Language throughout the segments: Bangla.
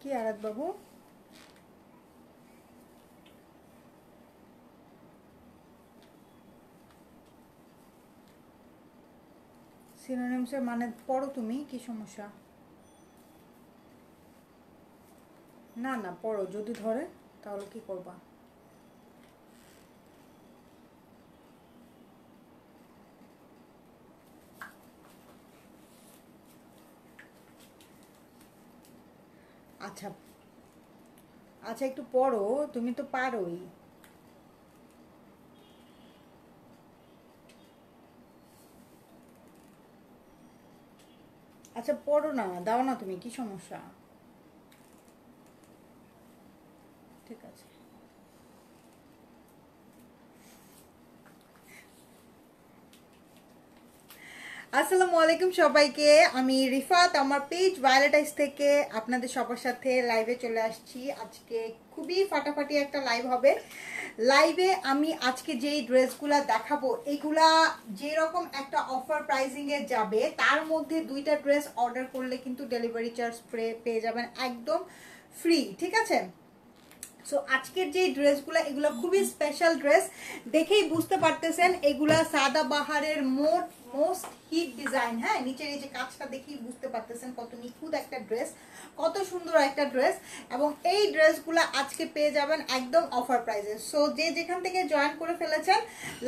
কি আরাত বাবু? সিনোনিমসের মানে পড়ো তুমি, কি সমস্যা? না না পড়ো, যদি ধরে তাহলে কি করবা? আচ্ছা আচ্ছা একটু পড়ো, তুমি তো পারোই। আচ্ছা পড়ো না, দাও না তুমি, কি সমস্যা? ঠিক আছে। আসসালামু আলাইকুম সবাইকে, আমি রিফাত, আমার পেজ ভায়োলেটাইজ থেকে আপনাদের সবার সাথে লাইভে চলে আসছি। আজকে খুবই ফাটাফাটি একটা লাইভ হবে। লাইভে আমি আজকে যেই ড্রেসগুলা দেখাবো এগুলা যেরকম একটা অফার প্রাইজিংয়ে যাবে, তার মধ্যে 2টা ড্রেস অর্ডার করলে কিন্তু ডেলিভারি চার্জ পেয়ে যাবেন একদম ফ্রি, ঠিক আছে? সো আজকের যে ড্রেসগুলো এগুলো খুবই স্পেশাল ড্রেস, দেখেই বুঝতে পারতেছেন এগুলা সাদাবাহারের মোস্ট হিট ডিজাইন। হ্যাঁ, নিচের এই যে কাজটা দেখেই বুঝতে পারতেছেন কত নিখুঁত একটা ড্রেস, কত সুন্দর একটা ড্রেস। এবং এই ড্রেসগুলো আজকে পেয়ে যাবেন একদম অফার প্রাইসে। সো যে যেখান থেকে জয়েন করে ফেলেছেন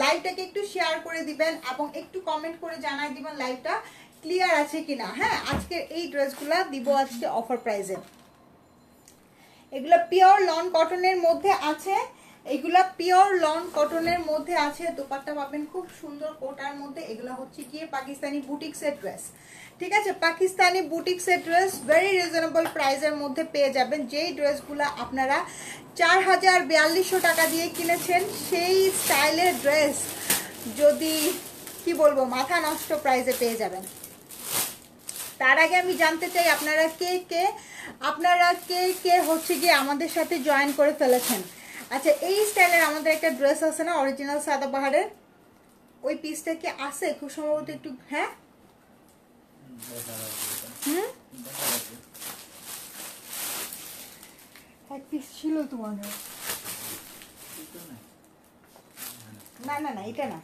লাইভটাকে একটু শেয়ার করে দিবেন এবং একটু কমেন্ট করে জানাই দিবেন লাইভটা ক্লিয়ার আছে কিনা। হ্যাঁ, আজকের এই ড্রেসগুলো দিব আজকে অফার প্রাইসে। এগুলা পিওর লন কটনের মধ্যে আছে, এগুলা পিওর লন কটনের মধ্যে আছে। দোপাট্টা পাবেন খুব সুন্দর কোটার মধ্যে। এগুলা হচ্ছে গিয়ে পাকিস্তানি বুটিক্সের ড্রেস, ঠিক আছে? পাকিস্তানি বুটিক্সের ড্রেস ভেরি রিজনেবল প্রাইসের মধ্যে পেয়ে যাবেন। যেই ড্রেসগুলো আপনারা 4042 টাকা দিয়ে কিনেছেন সেই স্টাইলের ড্রেস যদি কি বলবো মাথা নষ্ট প্রাইসে পেয়ে যাবেন। তার আগে আমি জানতে চাই আপনারা কে কে হচ্ছে গিয়ে আমাদের সাথে জয়েন করে ফেলেছেন। আচ্ছা, এই স্টাইলের আমাদের একটা ড্রেস আছে না অরিজিনাল সাদাবাহারের, ওই পিসটা কি আছে খুব সম্ভবত একটু? হ্যাঁ এক পিস ছিল তোমাদের? না না না, এটা না।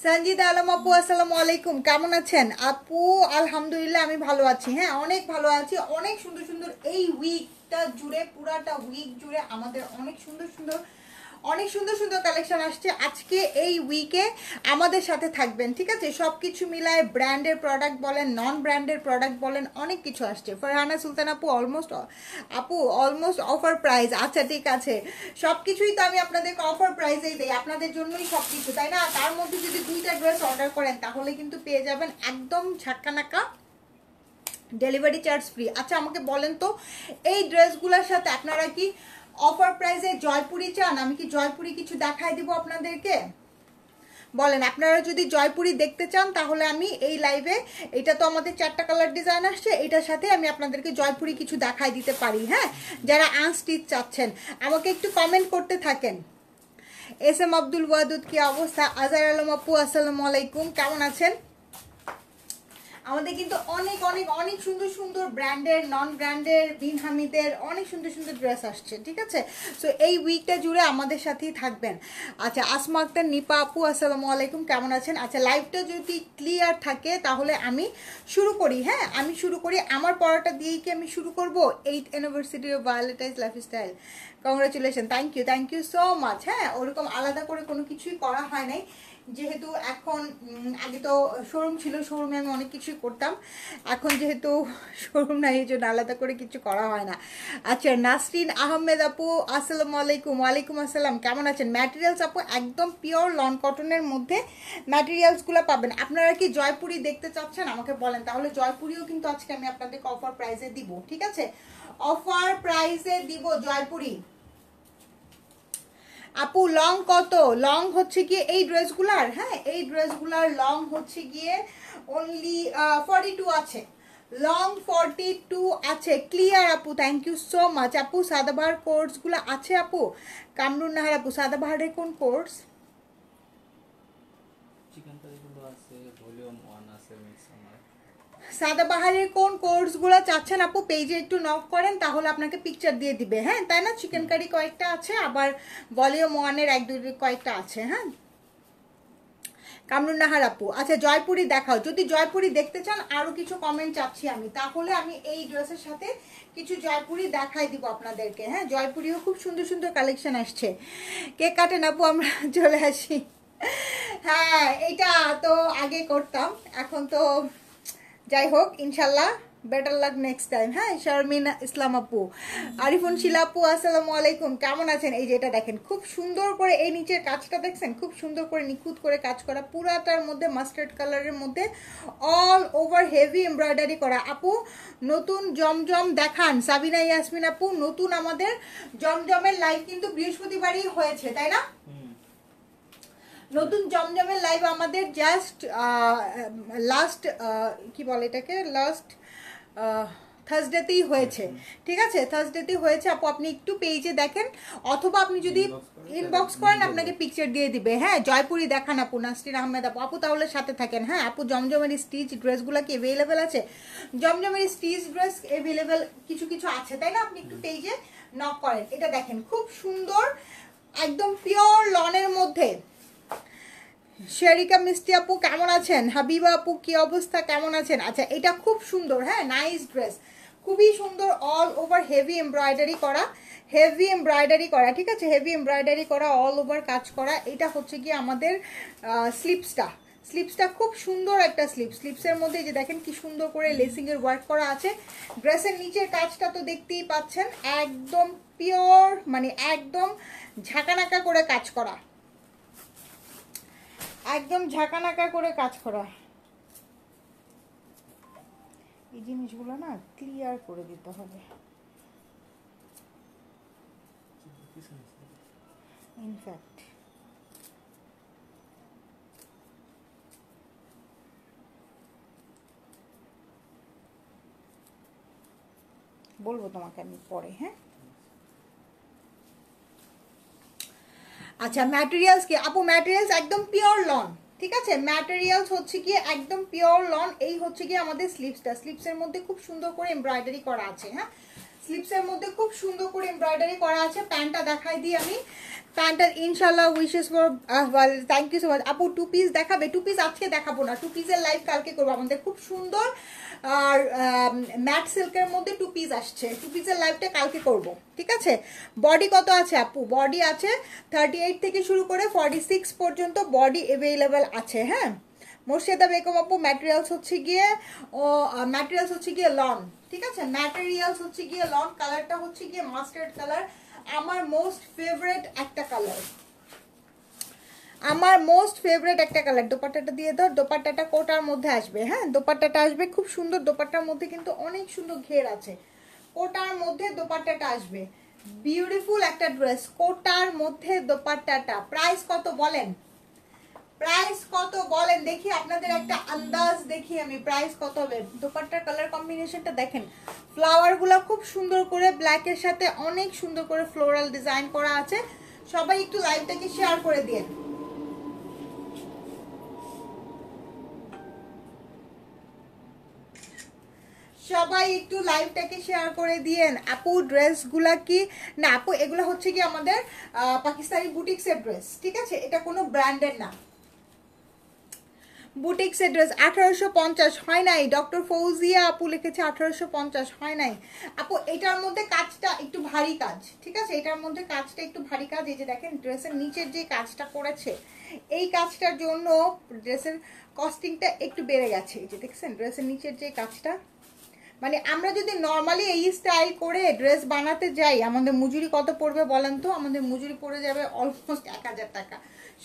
সঞ্জিদ আলম আপু, আসসালামু আলাইকুম, কেমন আছেন আপু? আলহামদুলিল্লাহ আমি ভালো আছি। হ্যাঁ, অনেক ভালো আছি। অনেক সুন্দর সুন্দর এই উইকটা জুড়ে, পুরাটা উইক জুড়ে আমাদের অনেক সুন্দর সুন্দর কালেকশন আসছে। আজকে এই উইকে আমাদের সাথে থাকবেন, ঠিক আছে? সব কিছু মিলায় ব্র্যান্ডের প্রোডাক্ট বলেন, নন ব্র্যান্ডের প্রোডাক্ট বলেন, অনেক কিছু আসছে। ফারহানা সুলতান আপু অলমোস্ট অফার প্রাইস। আচ্ছা ঠিক আছে, সব কিছুই তো আমি আপনাদেরকে অফার প্রাইসেই দেই, আপনাদের জন্যই সব কিছু, তাই না? তার মধ্যে যদি 2টা ড্রেস অর্ডার করেন তাহলে কিন্তু পেয়ে যাবেন একদম ঝাক্কানাকা ডেলিভারি চার্জ ফ্রি। আচ্ছা আমাকে বলেন তো, এই ড্রেসগুলোর সাথে আপনারা কি অফার প্রাইসে জয়পুরি চান? আমি কি জয়পুরি কিছু দেখাই দিব আপনাদেরকে? বলেন, আপনারা যদি জয়পুরি দেখতে চান তাহলে আমি এই লাইভে, এটা তো আমাদের 4টা কালার ডিজাইন আসছে, এটার সাথে আমি আপনাদেরকে জয়পুরি কিছু দেখাই দিতে পারি। হ্যাঁ, যারা আনস্টিচ চাচ্ছেন আমাকে একটু কমেন্ট করতে থাকেন। এস এম আব্দুল ওয়াদুদ, কি অবস্থা? আজহার আলম আপু, আসসালামু আলাইকুম, কেমন আছেন? আমাদের কিন্তু অনেক অনেক অনেক সুন্দর সুন্দর ব্র্যান্ডের, নন ব্র্যান্ডের, বিন হামিদের অনেক সুন্দর সুন্দর ড্রেস আসছে, ঠিক আছে? সো এই উইকটা জুড়ে আমাদের সাথেই থাকবেন। আচ্ছা, আসমা আক্তার নিপা আপু, আসসালামু আলাইকুম, কেমন আছেন? আচ্ছা, লাইভটা যদি ক্লিয়ার থাকে তাহলে আমি শুরু করি। হ্যাঁ, আমি শুরু করি। আমার পড়াটা দিয়েই কি আমি শুরু করব? 8th anniversary of Violetize lifestyle, congratulation, thank you so much. হ্যাঁ, ওরকম আলাদা করে কোনো কিছুই করা হয় নাই, যেহেতু এখন আগে তো শোরুম ছিল, শোরুমে আমি অনেক কিছুই করতাম, এখন যেহেতু শোরুম নাই এই জন্য আলাদা করে কিছু করা হয় না। আচ্ছা, নাসরিন আহমেদ আপু, আসসালামু আলাইকুম। ওয়ালাইকুম আসসালাম, কেমন আছেন? ম্যাটেরিয়ালস আপু একদম পিওর লন কটনের মধ্যে ম্যাটেরিয়ালসগুলো পাবেন। আপনারা কি জয়পুরি দেখতে চাচ্ছেন আমাকে বলেন, তাহলে জয়পুরিও কিন্তু আজকে আমি আপনাদেরকে অফার প্রাইসে দিব, ঠিক আছে? অফার প্রাইসে দিব জয়পুরি। আপু লং কত? লং হচ্ছে গিয়ে এই ড্রেসগুলার, হ্যাঁ এই ড্রেসগুলার লং হচ্ছে গিয়ে অনলি 42 আছে। লং 42 আছে, ক্লিয়ার আপু, থ্যাংক ইউ সো মাচ আপু। সাদাবাহার কোর্সগুলো আছে আপু? কামরুন নাহার আপু, সাদাবাহারের কোন কোর্স? সাদাবাহারের কোন কোর্সগুলো চাচ্ছেন আপু? পেজে একটু নক করেন, তাহলে আপনাকে পিকচার দিয়ে দিবে। হ্যাঁ তাই না? চিকেন কারি কয়েকটা আছে, আবার ভলিউম 1-এর 1-2 কয়েকটা আছে। হ্যাঁ কামরুন নাহার আপু, আচ্ছা জয়পুরি দেখাও। যদি জয়পুরি দেখতে চান, আরো কিছু কমেন্ট চাচ্ছি আমি, তাহলে আমি এই ড্রেসের সাথে কিছু জয়পুরি দেখাই দিব আপনাদেরকে। হ্যাঁ জয়পুরিও খুব সুন্দর সুন্দর কালেকশন আসছে। কেক কাটেন আপু, আমরা চলে আসি। হ্যাঁ এটা তো আগে করতাম, এখন তো যাই হোক, ইনশাল্লাহ বেটার লাক নেক্সট টাইম। হ্যাঁ শারমিন ইসলাম আপু, আরিফুন শিলা আপু, আসসালামু আলাইকুম, কেমন আছেন? এই যে এটা দেখেন, খুব সুন্দর করে এই নিচের কাজটা দেখছেন, খুব সুন্দর করে নিখুঁত করে কাজ করা, পুরাটার মধ্যে মাস্টার্ড কালারের মধ্যে অল ওভার হেভি এমব্রয়ডারি করা। আপু নতুন জমজম দেখান। সাবিনা ইয়াসমিন আপু, নতুন আমাদের জমজমের লাইভ কিন্তু বৃহস্পতিবারই হয়েছে, তাই না? নতুন জমজমের লাইভ আমাদের জাস্ট লাস্ট কি বলে এটাকে, লাস্ট থার্সডেতেই হয়েছে। ঠিক আছে, থার্সডেতেই হয়েছে আপু। আপনি একটু পেজে দেখেন, অথবা আপনি যদি ইনবক্স করেন আপনাকে পিকচার দিয়ে দিবে। হ্যাঁ জয়পুরি দেখান আপু। নাসরিন আহমেদ আপু, আপু তাহলে সাথে থাকেন। হ্যাঁ আপু জমজমের স্টিচ ড্রেসগুলো কি অ্যাভেলেবেল আছে? জমজমের স্টিচ ড্রেস অ্যাভেলেবেল কিছু কিছু আছে, তাই না? আপনি একটু পেজে নক করেন। এটা দেখেন খুব সুন্দর, একদম পিওর লনের মধ্যে। শেরিকা মিষ্টি আপু কেমন আছেন? হাবিবা আপু কি অবস্থা, কেমন আছেন? আচ্ছা এটা খুব সুন্দর, হ্যাঁ নাইস ড্রেস, খুবই সুন্দর, অল ওভার হেভি এমব্রয়ডারি করা, হেভি এমব্রয়ডারি করা। ঠিক আছে, হেভি এমব্রয়ডারি করা, অল ওভার কাজ করা। এটা হচ্ছে কি আমাদের স্লিপসটা, স্লিপসটা খুব সুন্দর একটা স্লিপস। স্লিপসের মধ্যে যে দেখেন কি সুন্দর করে লেসিং এর ওয়ার্ক করা আছে। ড্রেসের নিচের কাজটা তো দেখতেই পাচ্ছেন, একদম পিওর, মানে একদম ঝাঁকানাকা করে কাজ করা, একদম ঝাঁকানাকা করে কাজ করা। এই জিনিসগুলো না ক্লিয়ার করে দিতে হবে। ইনফ্যাক্ট বলবো তোমাকে আমি পরে। হ্যাঁ আচ্ছা ম্যাটেরিয়ালস কি আপু? ম্যাটেরিয়ালস একদম পিওর লন। ঠিক আছে, ম্যাটেরিয়ালস হচ্ছে কি একদম পিওর লন। এই হচ্ছে কি আমাদের স্লিপসটা, স্লিপসের মধ্যে খুব সুন্দর করে এমব্রয়ডারি করা আছে। হ্যাঁ স্লিপসের মধ্যে খুব সুন্দর করে এমব্রয়ডারি করা আছে। প্যান্টটা দেখাই দিই আমি, প্যান্টটা ইনশাল্লাহ wishes for thank you so much আপু। টু পিস দেখাবে? টু পিস আজকে দেখাবো না, টু পিসের লাইভ কালকে করবো। আমাদের খুব সুন্দর আর ম্যাট সিল্কের মধ্যে টু পিস আসছে, টু পিসের লাইভটা কালকে করব। ঠিক আছে, বডি কত আছে আপু? বডি আছে 38 থেকে শুরু করে 46 পর্যন্ত বডি অ্যাভেলেবেল আছে। হ্যাঁ মোর্শেদা বেগম আপু, ম্যাটেরিয়ালস হচ্ছে গিয়ে ম্যাটেরিয়ালস হচ্ছে গিয়ে লন। ঠিক আছে, ম্যাটেরিয়ালস হচ্ছে গিয়ে লন। কালারটা হচ্ছে গিয়ে মাস্টার্ড কালার, আমার মোস্ট ফেভারিট একটা কালার, আমার মোস্ট ফেভারিট একটা কালার। দোপাট্টাটা দিয়ে দাও, দোপাট্টাটা কোটার মধ্যে আসবে। হ্যাঁ দোপাট্টাটা আসবে খুব সুন্দর, দোপাট্টার মধ্যে কিন্তু অনেক সুন্দর ঘের আছে, কোটার মধ্যে দোপাট্টাটা আসবে। বিউটিফুল একটা ড্রেস, কোটার মধ্যে দোপাট্টাটা। প্রাইস কত বলেন? প্রাইস কত বলেন দেখি, আপনাদের একটা আন্দাজ দেখি আমি, প্রাইস কত হবে? দোপাট্টার কালার কম্বিনেশনটা দেখেন, ফ্লাওয়ার গুলা খুব সুন্দর করে ব্ল্যাকের সাথে অনেক সুন্দর করে ফ্লোরাল ডিজাইন করা আছে। সবাই একটু লাইভটাকে শেয়ার করে দিন। সবাই একটু লাইভটাকে শেয়ার করে দিয়েন। আপু ড্রেসগুলা কি না আপু, এগুলো হচ্ছে কি আমাদের পাকিস্তানি বুটিক্সের ড্রেস। ঠিক আছে, এটা কোনো ব্র্যান্ডের না, বুটিক্সের ড্রেস। 1850 হয় নাই, ডক্টর ফৌজিয়া আপু লিখেছে 1850 হয় নাই আপু। এটার মধ্যে কাজটা একটু ভারী কাজ। ঠিক আছে, এটার মধ্যে কাজটা একটু ভারী কাজ। এই যে দেখেন ড্রেসের নিচের যে কাজটা করেছে, এই কাজটার জন্য ড্রেসের কস্টিংটা একটু বেড়ে গেছে। এই যে দেখছেন ড্রেসের নিচের যে কাজটা, মানে আমরা যদি নর্মালি এই স্টাইল করে ড্রেস বানাতে যাই, আমাদের মজুরি কত পড়বে বলেন তো? আমাদের মজুরি পড়ে যাবে অলমোস্ট 1000 টাকা।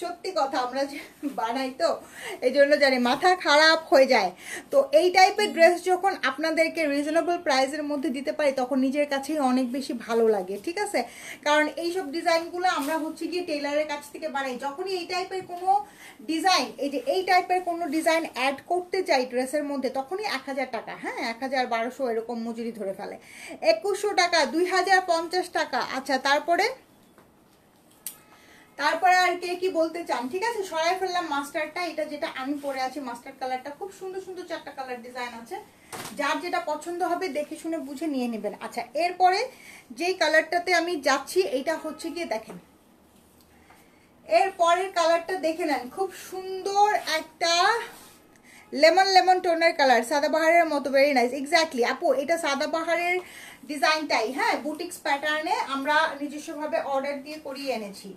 সত্যি কথা, আমরা যে বানাই তো এই জন্য জানি মাথা খারাপ হয়ে যায়। তো এই টাইপের ড্রেস যখন আপনাদেরকে রিজনেবল প্রাইসের মধ্যে দিতে পারি তখন নিজের কাছেই অনেক বেশি ভালো লাগে, ঠিক আছে? কারণ এইসব ডিজাইনগুলো আমরা হচ্ছে গিয়ে টেইলারের কাছ থেকে বানাই। যখনই এই টাইপের কোনো ডিজাইন, এই যে এই টাইপের কোনো ডিজাইন অ্যাড করতে চাই ড্রেসের মধ্যে, তখনই 1000 টাকা, হ্যাঁ 1000-1200 এরকম মজুরি ধরে ফেলে। 2100 টাকা, 2050 টাকা। আচ্ছা, তারপরে আর কে কি বলতে চান? ঠিক আছে, সরাই ফেললাম মাস্টারটা। এটা যেটা আমি পরে আছি মাস্টার্ড কালারটা, খুব সুন্দর সুন্দর 4টা কালার ডিজাইন আছে, যার যেটা পছন্দ হবে দেখে শুনে বুঝে নিয়ে নেবেন। আচ্ছা, এরপরে যেই কালারটাতে আমি যাচ্ছি এইটা হচ্ছে গিয়ে দেখেন, এর পরের কালারটা দেখে নেন, খুব সুন্দর একটা লেমন টোনের কালার, সাদাবাহারের মতো, ভেরি নাইস। এক্স্যাক্টলি আপু, এটা সাদাবাহারের ডিজাইনটাই, হ্যাঁ বুটিক্স প্যাটার্নে আমরা নিজস্বভাবে অর্ডার দিয়ে করিয়ে এনেছি।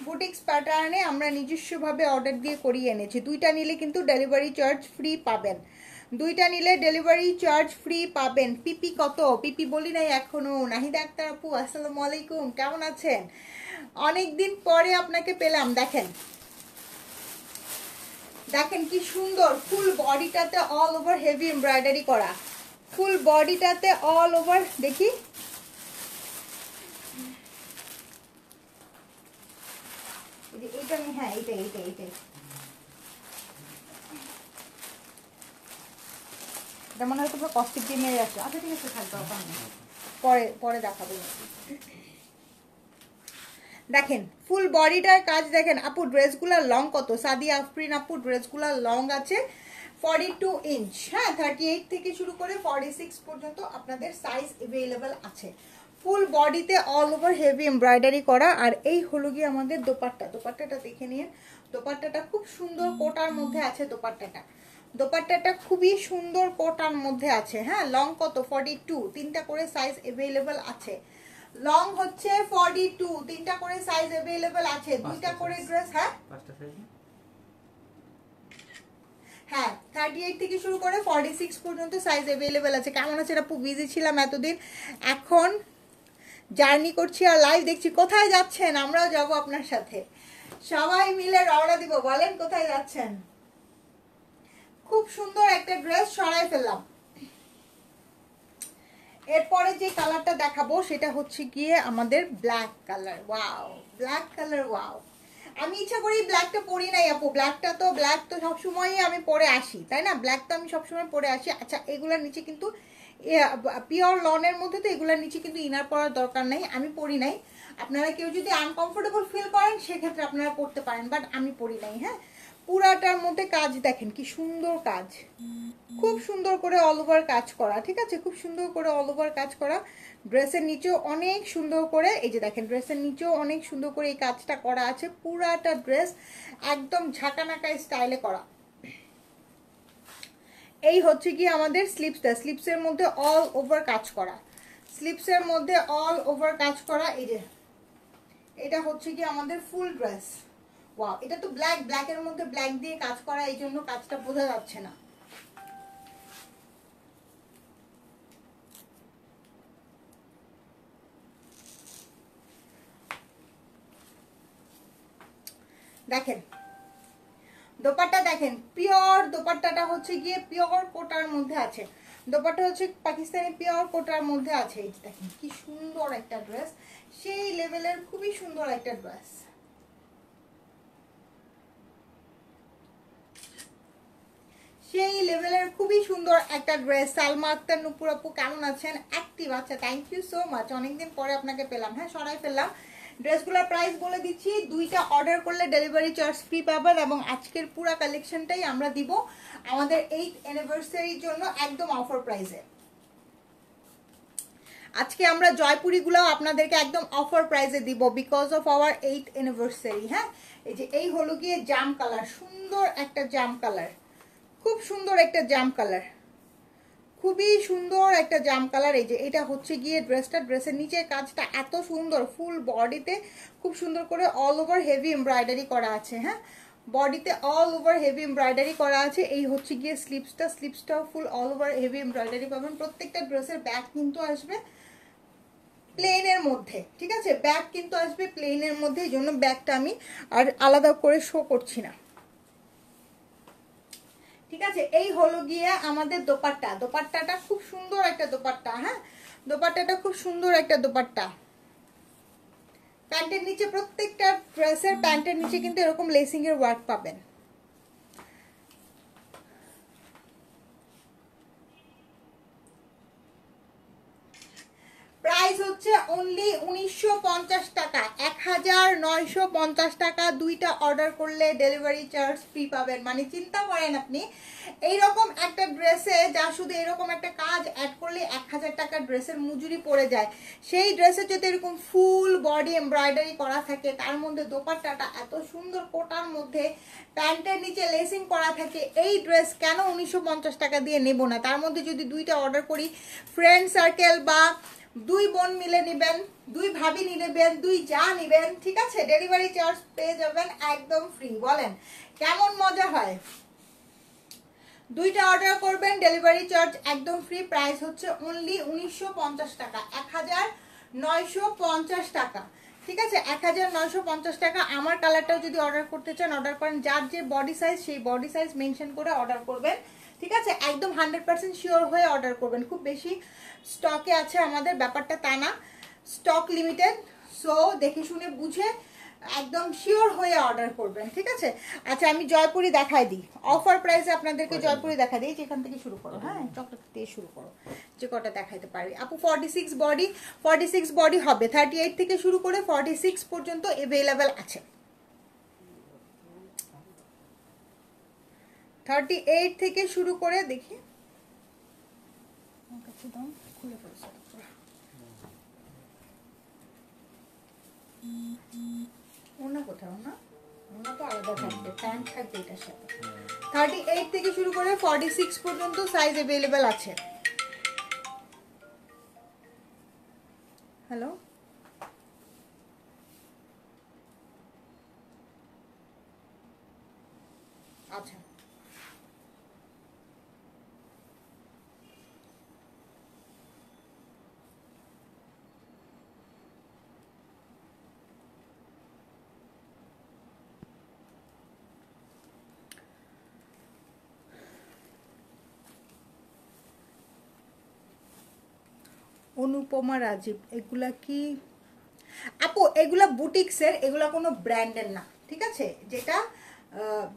বুটিক্স প্যাটার্নে আমরা নিজস্বভাবে অর্ডার দিয়ে করিয়ে এনেছি। দুইটা নিলে কিন্তু ডেলিভারি চার্জ ফ্রি পাবেন, দুইটা নিলে ডেলিভারি চার্জ ফ্রি পাবেন। পিপি কত? পিপি বলি নাই এখনো। নাহিদা আক্তার আপু আসসালামু আলাইকুম, কেমন আছেন? অনেকদিন পরে আপনাকে পেলাম। দেখেন দেখেন কি সুন্দর, ফুল বডিটাতে অল ওভার হেভি এমব্রয়ডারি করা, ফুল বডিটাতে অল ওভার, দেখি এটা, হ্যাঁ এইটাই এইটাই এইটাই, এটা মনে হয় তোমার কস্টিক দিয়ে নিয়ে যাচ্ছে। আচ্ছা ঠিক আছে, থাকবে, পরে পরে দেখাবো। দেখেন ফুল বডিটার কাজ দেখেন। আপু ড্রেসগুলোর লং কত? সাদিয়া আফরিন আপু, ড্রেসগুলোর লং আছে 42 ইঞ্চ, হ্যাঁ 38 থেকে শুরু করে 46 পর্যন্ত আপনাদের সাইজ অ্যাভেলেবেল আছে। ফুল বডিতে অল ওভার হেভি এমব্রয়ডারি করা। আর এই হলো গিয়ে আমাদের দোপাট্টা, দোপাট্টাটা দেখে নিন। দোপাট্টাটা খুব সুন্দর কোটার মধ্যে আছে, দোপাট্টাটা খুবই সুন্দর কোটার মধ্যে আছে, হ্যাঁ। লং কত? 42, 3টা করে সাইজ অ্যাভেলেবেল আছে। লং হচ্ছে 42, 3টা করে সাইজ अवेलेबल আছে, 2টা করে ড্রেস, হ্যাঁ 5টা সাইজ, হ্যাঁ 38 থেকে শুরু করে 46 পর্যন্ত সাইজ अवेलेबल আছে। কেমন আছে আপু? বিজি ছিলাম এতদিন, এখন জার্নি করছি আর লাইভ দেখছি। কোথায় যাচ্ছেন? আমরাও যাব আপনার সাথে, সবাই মিলে রওনা দিব। বলেন কোথায় যাচ্ছেন? খুব সুন্দর একটা ড্রেস সরাই ফেললাম। এরপরে যে কালারটা দেখাবো সেটা হচ্ছে গিয়ে আমাদের black colour. Wow, black colour, wow. আমি ইচ্ছা করি ব্ল্যাকটা পরি নাই আপু, ব্ল্যাক তো সবসময়ই আমি পরে আসি, তাই না? ব্ল্যাক তো আমি সবসময় পরে আসি। আচ্ছা, এগুলোর নিচে কিন্তু পিওর লনের মধ্যে, তো এগুলোর নিচে কিন্তু ইনার পরার দরকার নাই, আমি পরি নাই। আপনারা কেউ যদি আনকমফোর্টেবল ফিল করেন সেক্ষেত্রে আপনারা পরতে পারেন, বাট আমি পরি নাই, হ্যাঁ। পুরাটার মধ্যে কাজ দেখেন কি সুন্দর কাজ, খুব সুন্দর করে অল ওভার কাজ করা, ঠিক আছে, খুব সুন্দর করে অল ওভার কাজ করা। ড্রেসের নিচেও অনেক সুন্দর করে, এই যে দেখেন ড্রেসের নিচেও অনেক সুন্দর করে এই কাজটা করা আছে। পুরাটা ড্রেস একদম ঝাঁকানাকা স্টাইলে করা। এই হচ্ছে কি আমাদের স্লিপসটা, স্লিপসের মধ্যে অল ওভার কাজ করা, স্লিপসের মধ্যে অল ওভার কাজ করা। এই যে এটা হচ্ছে কি আমাদের ফুল ড্রেস। ওয়াও, এটা তো ব্ল্যাকের মধ্যে ব্ল্যাক দিয়ে কাজ করা, এই জন্য কাজটা বোঝা যাচ্ছে না। দেখেন দোপাট্টা দেখেন, পিওর দোপাট্টাটা হচ্ছে গিয়ে পিওর কোটার মধ্যে আছে। দোপাট্টা হচ্ছে পাকিস্তানি পিওর কোটার মধ্যে আছে। এই দেখেন কি সুন্দর একটা ড্রেস, সেই লেভেলের খুবই সুন্দর একটা ড্রেস। সেই লেভেলের খুবই সুন্দর একটা ড্রেস। সালমা আক্তার নুপুর আপু কেমন আছেন? অ্যাক্টিভ, আচ্ছা থ্যাংক ইউ সো মাচ, অনেকদিন পরে আপনাকে পেলাম। হ্যাঁ সরাই ফেললাম। ড্রেসগুলোর প্রাইস বলে দিচ্ছি, 2টা অর্ডার করলে ডেলিভারি চার্জ ফ্রি পাবেন, এবং আজকের পুরো কালেকশনটাই আমরা দিব আমাদের 8th অ্যানিভার্সারির জন্য একদম অফার প্রাইসে। আজকে আমরা জয়পুরিগুলোও আপনাদেরকে একদম অফার প্রাইসে দিব because of our 8th anniversary. হ্যাঁ, এই যে এই হলো গিয়ে জাম কালার, সুন্দর একটা জাম কালার, খুব সুন্দর একটা জাম কালার, খুবই সুন্দর একটা জাম কালার। এই যে এটা হচ্ছে গিয়ে ড্রেসটা, ড্রেসের নিচের কাজটা এত সুন্দর, ফুল বডিতে খুব সুন্দর করে অল ওভার হেভি এমব্রয়ডারি করা আছে। হ্যাঁ, বডিতে অল ওভার হেভি এমব্রয়ডারি করা আছে। এই হচ্ছে গিয়ে স্লিপসটা, স্লিপসটাও full all over heavy embroidery পাবেন। প্রত্যেকটা ড্রেসের ব্যাক কিন্তু আসবে প্লেনের মধ্যে, ঠিক আছে। ব্যাগ কিন্তু আসবে প্লেনের মধ্যে, এই জন্য ব্যাগটা আমি আর আলাদা করে শো করছি না, ঠিক আছে। এই হলো গিয়ে আমাদের দোপাট্টা। দোপাট্টাটা খুব সুন্দর একটা দোপাট্টা, হ্যাঁ, দোপাট্টাটা খুব সুন্দর একটা দোপাট্টা। প্যান্টের নিচে, প্রত্যেকটা ড্রেসের প্যান্টের নিচে কিন্তু এরকম লেসিং এর ওয়ার্ক পাবেন। প্রাইস হচ্ছে অনলি 1950 টাকা, 1950 টাকা। দুইটা অর্ডার করলে ডেলিভারি চার্জ ফ্রি পাবেন। মানে চিন্তা করেন আপনি এইরকম একটা ড্রেসে যা শুধু এরকম একটা কাজ অ্যাড করলে 1000 টাকা ড্রেসের মজুরি পড়ে যায়, সেই ড্রেসে যদি এরকম ফুল বডি এমব্রয়ডারি করা থাকে, তার মধ্যে দোপাট্টাটা এত সুন্দর কোটার মধ্যে, প্যান্টের নিচে লেসিং করা থাকে, এই ড্রেস কেন 1950 টাকা দিয়ে নেব না? তার মধ্যে যদি দুইটা অর্ডার করি, ফ্রেন্ড সার্কেল বা দুই বোন মিলে নেবেন, দুই ভাবি নেবেন, দুই যা নেবেন, ঠিক আছে, ডেলিভারি চার্জ পেয়ে যাবেন একদম ফ্রি। বলেন কেমন মজা হয়? দুইটা অর্ডার করবেন, ডেলিভারি চার্জ একদম ফ্রি। প্রাইস হচ্ছে অনলি 1950 টাকা, 1950 টাকা, ঠিক আছে, 1950 টাকা। আমার কালারটাও যদি অর্ডার করতে চান অর্ডার করেন, যার যে বডি সাইজ সেই বডি সাইজ মেনশন করে অর্ডার করবেন, ঠিক আছে। একদম 100% শিওর হয়ে অর্ডার করবেন। খুব বেশি স্টকে আছে আমাদের, ব্যাপারটা তা না, স্টক লিমিটেড। সো দেখে শুনে বুঝে একদম শিওর হয়ে অর্ডার করবেন, ঠিক আছে। আচ্ছা আমি জয়পুরি দেখাই দিই, অফার প্রাইসে আপনাদেরকে জয়পুরি দেখা দিই। যেখান থেকে শুরু করো, হ্যাঁ, চকলেট দিয়ে শুরু করো, যে কটা দেখাইতে পারি। আপু 46 বডি হবে, 38 থেকে শুরু করে 46 পর্যন্ত অ্যাভেলেবেল আছে। 38 থেকে শুরু করে দেখি, খুলে ফেলছে ওনা কোথাও না, ওনা তো আলাদা থাকবে, প্যান্ট থাকবে এটার সাথে। 38 থেকে শুরু করে 46 পর্যন্ত সাইজ अवेलेबल আছে। হ্যালো, আচ্ছা অনুপমা রাজীব, এগুলা কি আপু? এগুলা বুটিক্সের, এগুলা কোনো ব্র্যান্ডের না, ঠিক আছে। যেটা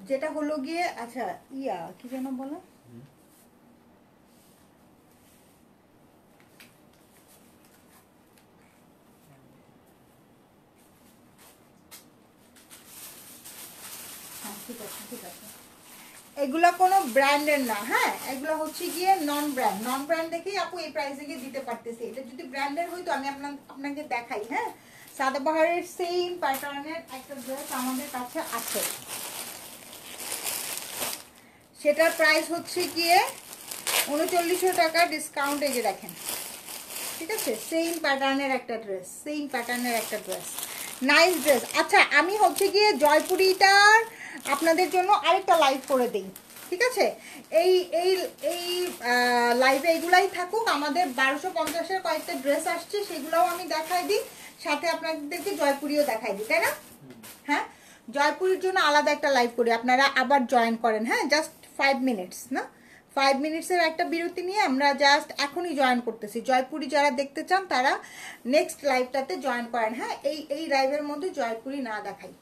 যেটা হলো গিয়ে, আচ্ছা ইয়া কি যেন বলো, ঠিক আছে ঠিক আছে, এগুলা কোনো ব্র্যান্ডের না, হ্যাঁ, এগুলো হচ্ছে গিয়ে নন ব্র্যান্ড দেখেই আপু এই প্রাইসে গিয়ে দিতে পারতেছি। এটা যদি ব্র্যান্ডের হইতো আমি আপনাকে দেখাই, হ্যাঁ। সাদাবাহারের সেম প্যাটার্নের একটা ড্রেস আমাদের কাছে আছে, সেটার প্রাইস হচ্ছে গিয়ে 3900 টাকা ডিসকাউন্ট, এই যে দেখেন, ঠিক আছে। সেম প্যাটার্নের একটা ড্রেস, নাইস ড্রেস। আচ্ছা আমি হচ্ছে গিয়ে জয়পুরিটার আপনাদের জন্য আরেকটা লাইভ করে দিই, ঠিক আছে। এই এই এই লাইভে এগুলাই থাকুক। আমাদের 1250-এর কয়েকটা ড্রেস আসছে, সেগুলোও আমি দেখাই দিই, সাথে আপনাদেরকে জয়পুরিও দেখাই দিই, তাই না? হ্যাঁ, জয়পুরির জন্য আলাদা একটা লাইভ করি, আপনারা আবার জয়েন করেন, হ্যাঁ, জাস্ট 5 মিনিটস না, 5 মিনিটসের একটা বিরতি নিয়ে আমরা জাস্ট এখনই জয়েন করতেছি। জয়পুরি যারা দেখতে চান তারা নেক্সট লাইভটাতে জয়েন করেন, হ্যাঁ। এই লাইভের মধ্যে জয়পুরি না দেখাই,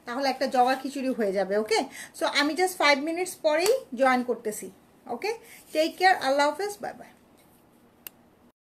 তাহলে একটা জগা খিচুড়ি হয়ে যাবে, ওকে। সো আমি জাস্ট 5 মিনিটস পরেই জয়েন করতেছি, ওকে। টেক কেয়ার, আল্লাহ হাফেজ, বাই বাই।